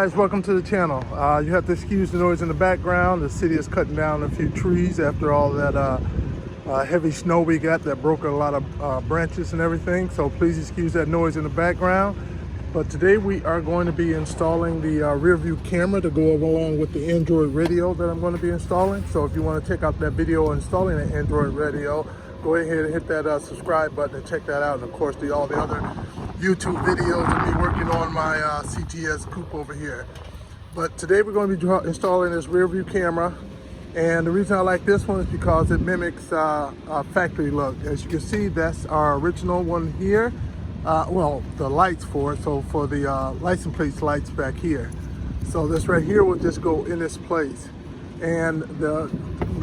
guys, welcome to the channel. You have to excuse the noise in the background. The city is cutting down a few trees after all that heavy snow we got that broke a lot of branches and everything. So please excuse that noise in the background. But today we are going to be installing the rear view camera to go along with the Android radio that I'm going to be installing. So if you want to check out that video installing an Android radio, go ahead and hit that subscribe button and check that out. And of course, all the other YouTube videos of me working on my CTS coupe over here. But today we're going to be installing this rear view camera. And the reason I like this one is because it mimics a factory look. As you can see, that's our original one here. Well, the lights for it, so for the license plate lights back here. So this right here will just go in this place. And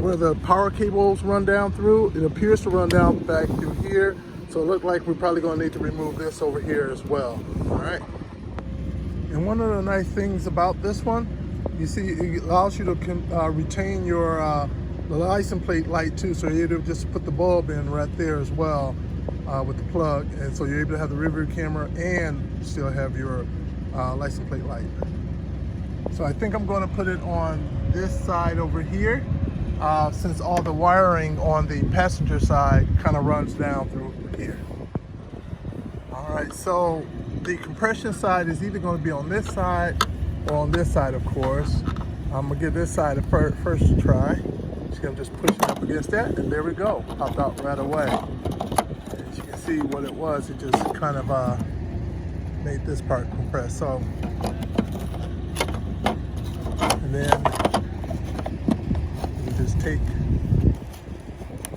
where the power cables run down through, it appears to run down back through here. So it looks like we're probably going to need to remove this over here as well. All right. And one of the nice things about this one, you see, it allows you to retain your the license plate light too. So you're able to just put the bulb in right there as well. With the plug, and so you're able to have the rear view camera and still have your license plate light. So I think I'm going to put it on this side over here, since all the wiring on the passenger side kind of runs down through here. All right, so the compression side is either going to be on this side or on this side, of course. I'm going to give this side a first try. So I'm just pushing up against that, and there we go. Popped out right away. See what it was, it just kind of made this part compress. So, and then you just take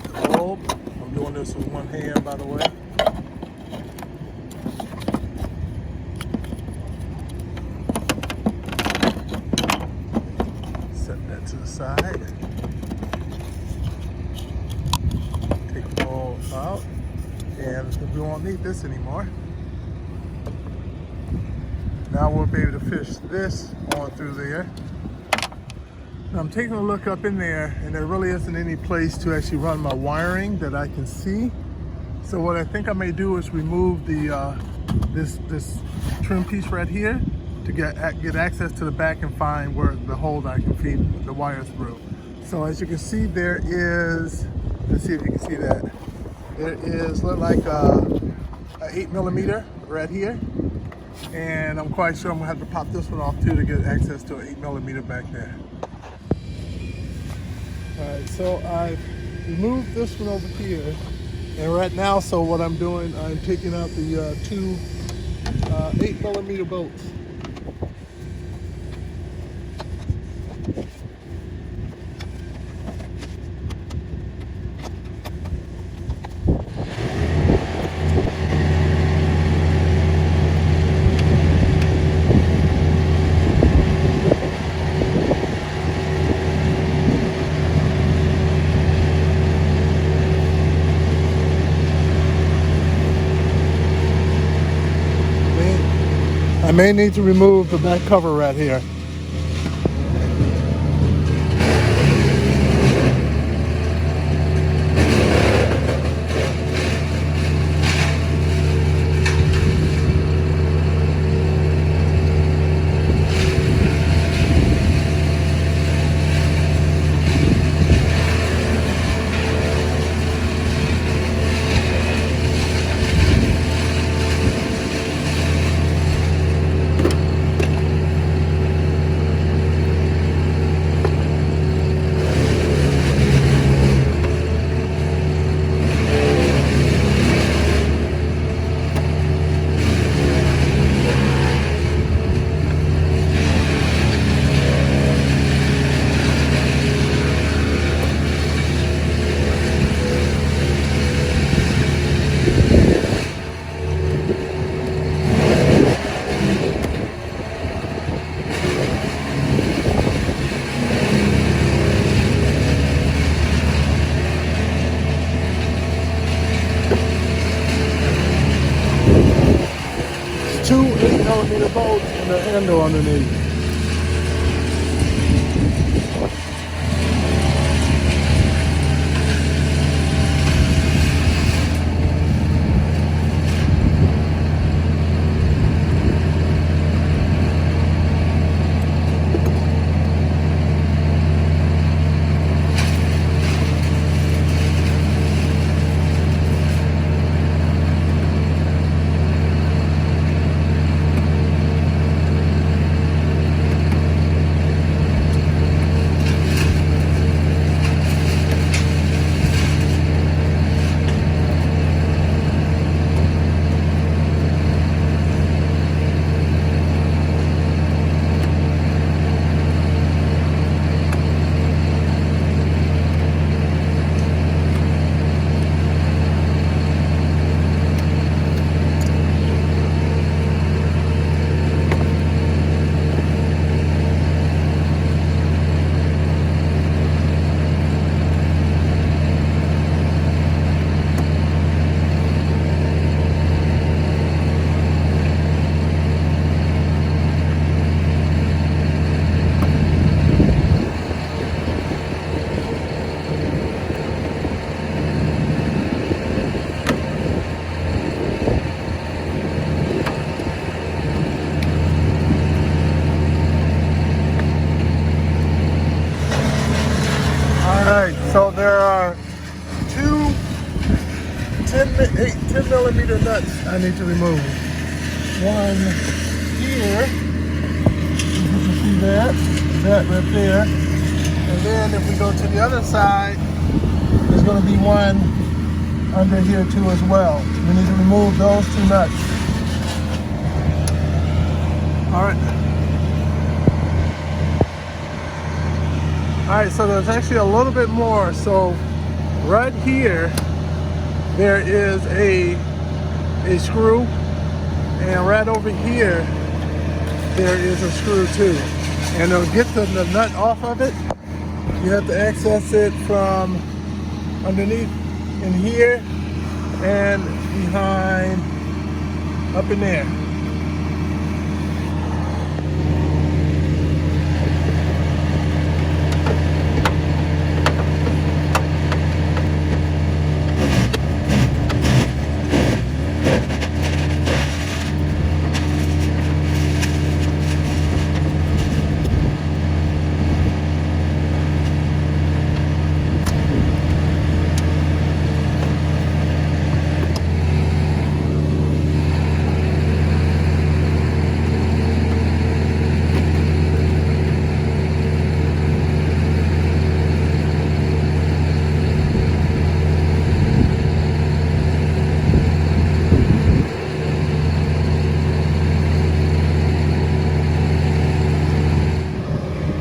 the bulb. I'm doing this with one hand, by the way. Set that to the side. Take the bulb out. And we won't need this anymore. Now we'll be able to fish this on through there. Now I'm taking a look up in there, and there really isn't any place to actually run my wiring that I can see. So what I think I may do is remove the this trim piece right here to get access to the back and find where the hole that I can feed the wire through. So as you can see, there is, let's see if you can see that. There is look like a 8mm right here, and I'm quite sure I'm gonna have to pop this one off too to get access to an 8mm back there. All right, so I've removed this one over here, and right now, so what I'm doing, I'm taking out the two 8mm bolts. I may need to remove the back cover right here. Two 8mm bolts and the handle underneath. So there are two 10 millimeter nuts I need to remove. One here, you can see that right there. And then if we go to the other side, there's going to be one under here too as well. We need to remove those two nuts. All right, so there's actually a little bit more. So right here, there is a screw, and right over here, there is a screw too. And to get the nut off of it, you have to access it from underneath in here and behind up in there.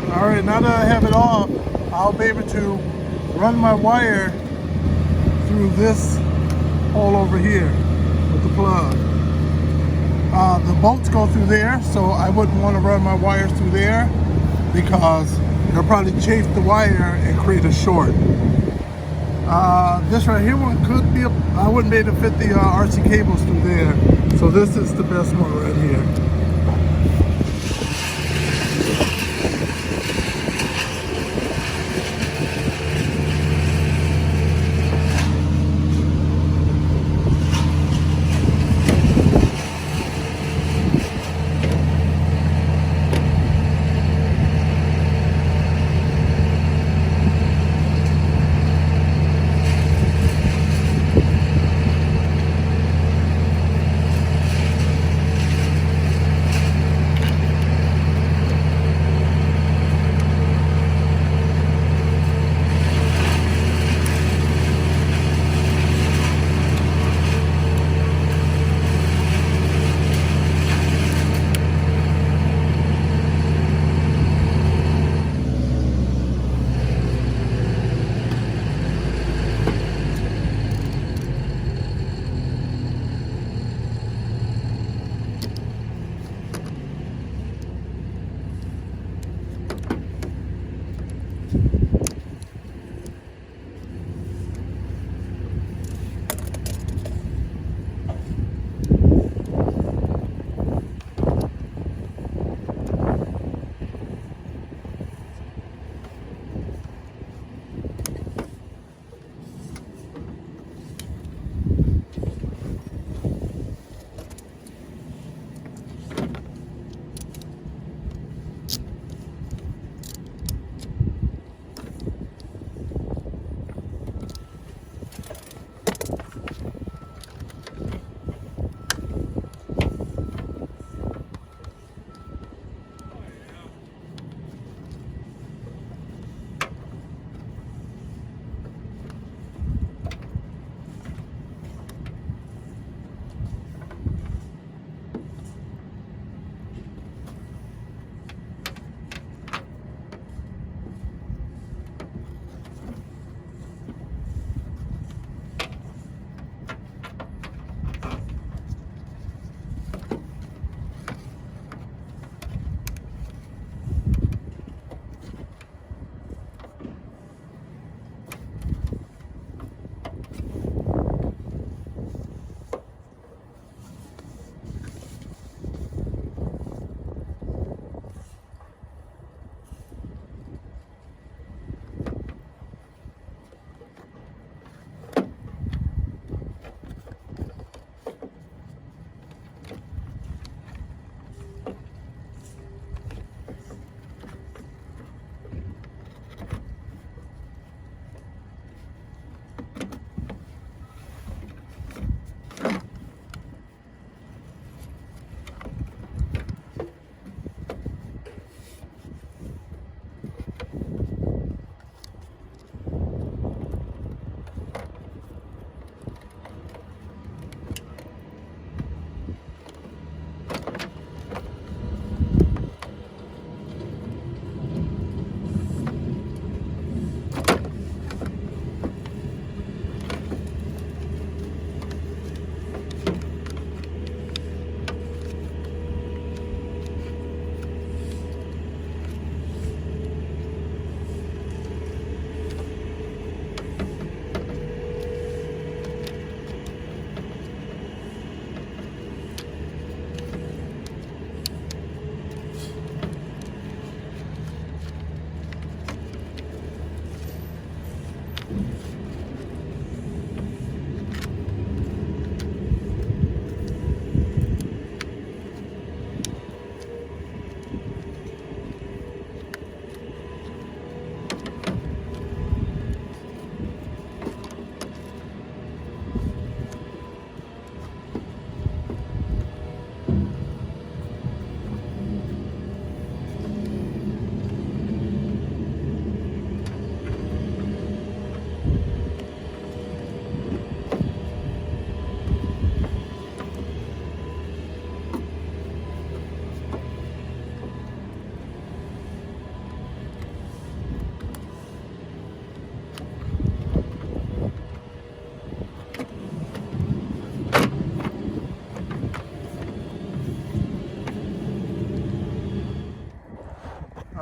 Alright, now that I have it off, I'll be able to run my wire through this hole over here with the plug. The bolts go through there, so I wouldn't want to run my wires through there because it'll probably chafe the wire and create a short. This right here one could be, I wouldn't be able to fit the RC cables through there, so this is the best one right here.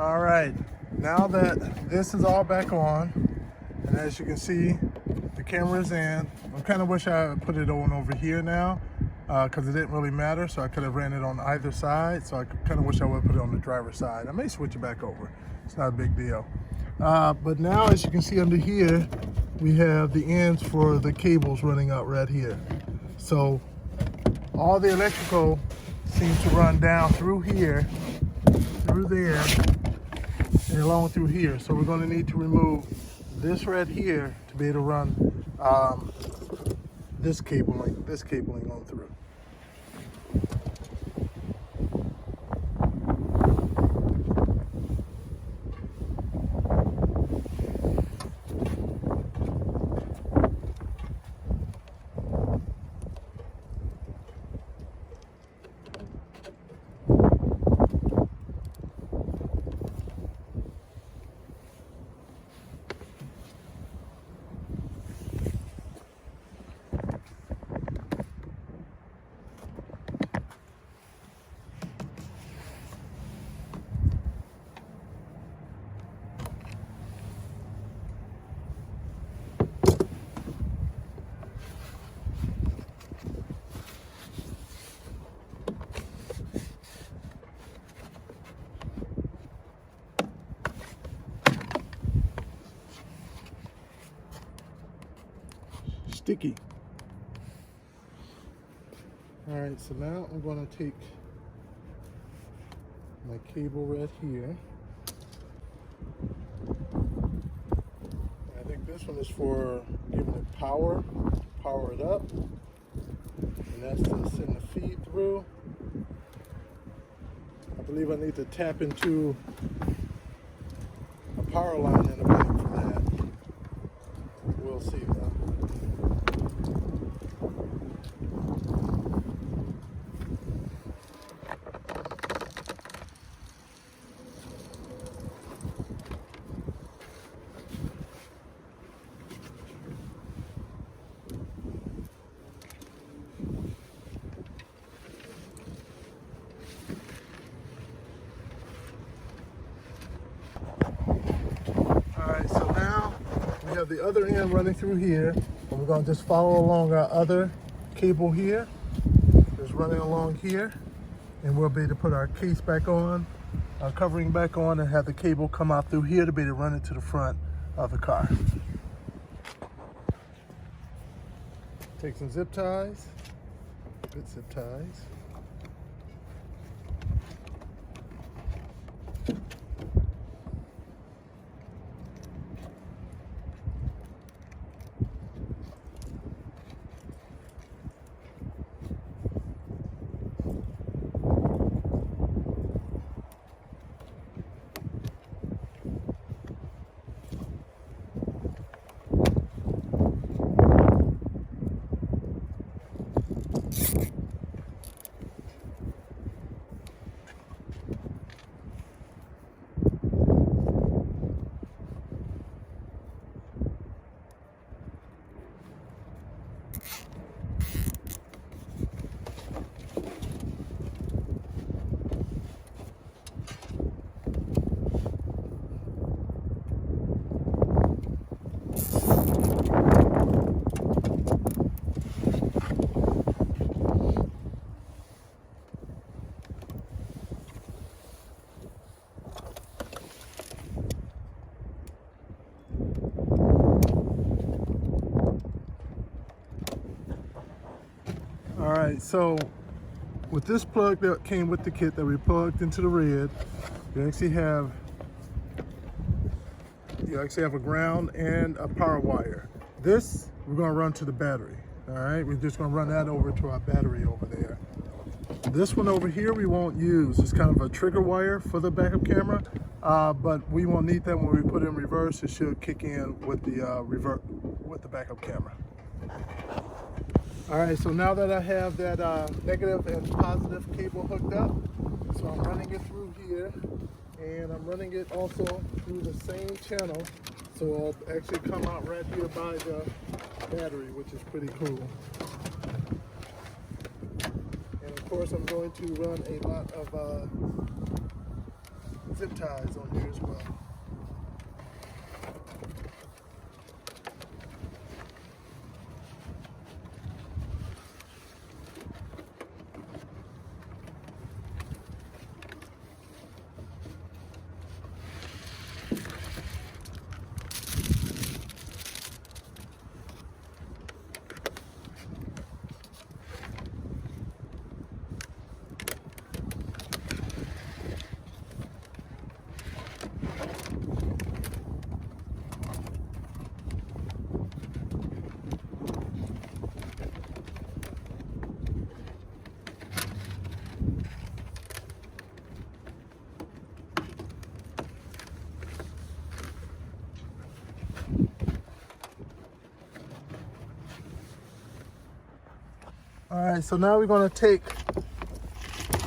All right, now that this is all back on, and as you can see, the camera's in. I kind of wish I put it on over here now, because it didn't really matter, so I could have ran it on either side. So I kind of wish I would put it on the driver's side. I may switch it back over. It's not a big deal. But now, as you can see under here, we have the ends for the cables running out right here. So all the electrical seems to run down through here, through there, and along through here. So we're going to need to remove this right here to be able to run this cabling on through. Sticky. All right, so now I'm going to take my cable right here. I think this one is for giving it power it up, and that's to send the feed through. I believe I need to tap into a power line in the back for that. We'll see though. So now we have the other end running through here, and we're going to just follow along our other cable here. Just running along here, and we'll be able to put our case back on, our covering back on, and have the cable come out through here to be able to run it to the front of the car. Take some zip ties, good zip ties. All right, so with this plug that came with the kit that we plugged into the red, you actually have a ground and a power wire. This we're going to run to the battery. All right, we're just going to run that over to our battery over there. This one over here we won't use. It's kind of a trigger wire for the backup camera, but we won't need that when we put it in reverse. It should kick in with the backup camera. All right, so now that I have that negative and positive cable hooked up, so I'm running it through here, and I'm running it also through the same channel, so I'll actually come out right here by the battery, which is pretty cool. And of course, I'm going to run a lot of zip ties on here as well. All right, so now we're going to take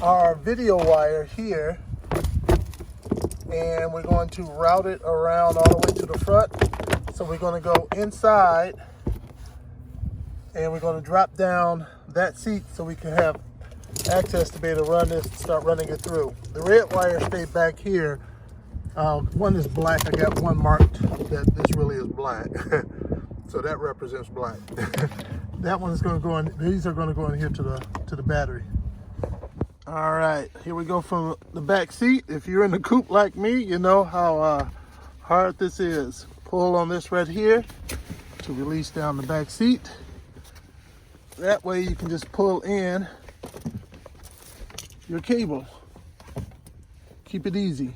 our video wire here and we're going to route it around all the way to the front. So we're going to go inside and we're going to drop down that seat so we can have access to be able to run this and start running it through. The red wire stayed back here. One is black. I got one marked that this really is black. So that represents black. That one is going to go in. These are going to go in here to the battery. All right, here we go from the back seat. If you're in the coupe like me, you know how hard this is. Pull on this right here to release down the back seat. That way you can just pull in your cable. Keep it easy.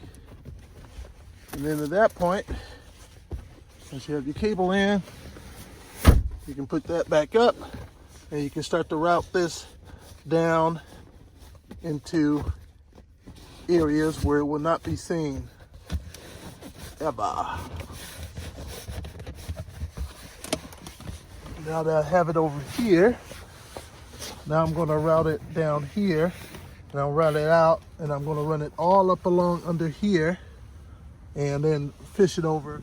And then at that point, once you have your cable in, you can put that back up and you can start to route this down into areas where it will not be seen ever. Now that I have it over here, now I'm going to route it down here and I'll route it out and I'm going to run it all up along under here and then fish it over.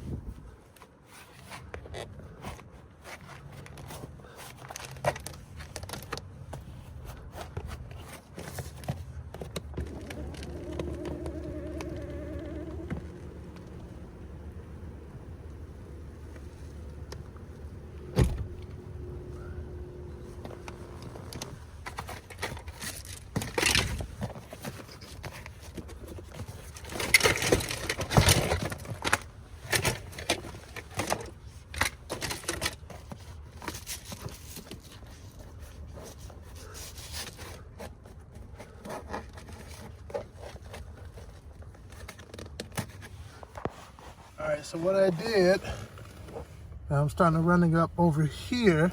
All right, so what I did, I'm starting to running up over here,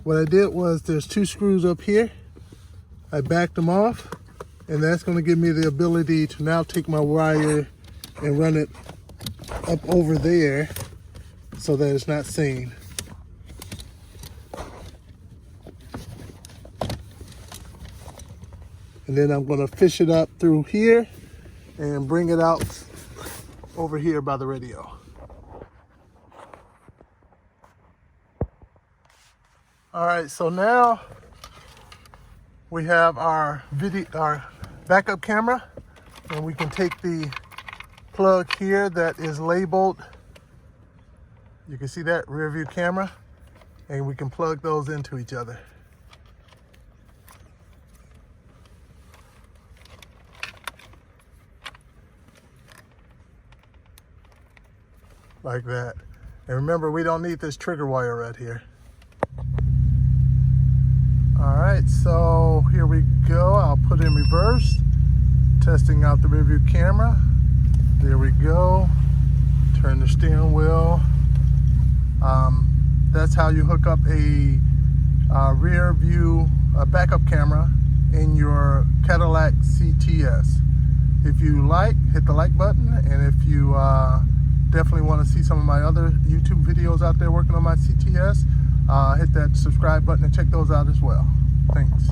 what I did was there's two screws up here. I backed them off, and that's going to give me the ability to now take my wire and run it up over there so that it's not seen. And then I'm going to fish it up through here and bring it out over here by the radio. All right, so now we have our backup camera, and we can take the plug here that is labeled, you can see that rear view camera, and we can plug those into each other. Like that. And remember, we don't need this trigger wire right here. All right, so here we go. I'll put it in reverse, testing out the rear view camera. There we go. Turn the steering wheel. That's how you hook up a rear view backup camera in your Cadillac CTS. If you like, hit the like button, and if you definitely want to see some of my other YouTube videos out there working on my CTS, hit that subscribe button and check those out as well. Thanks.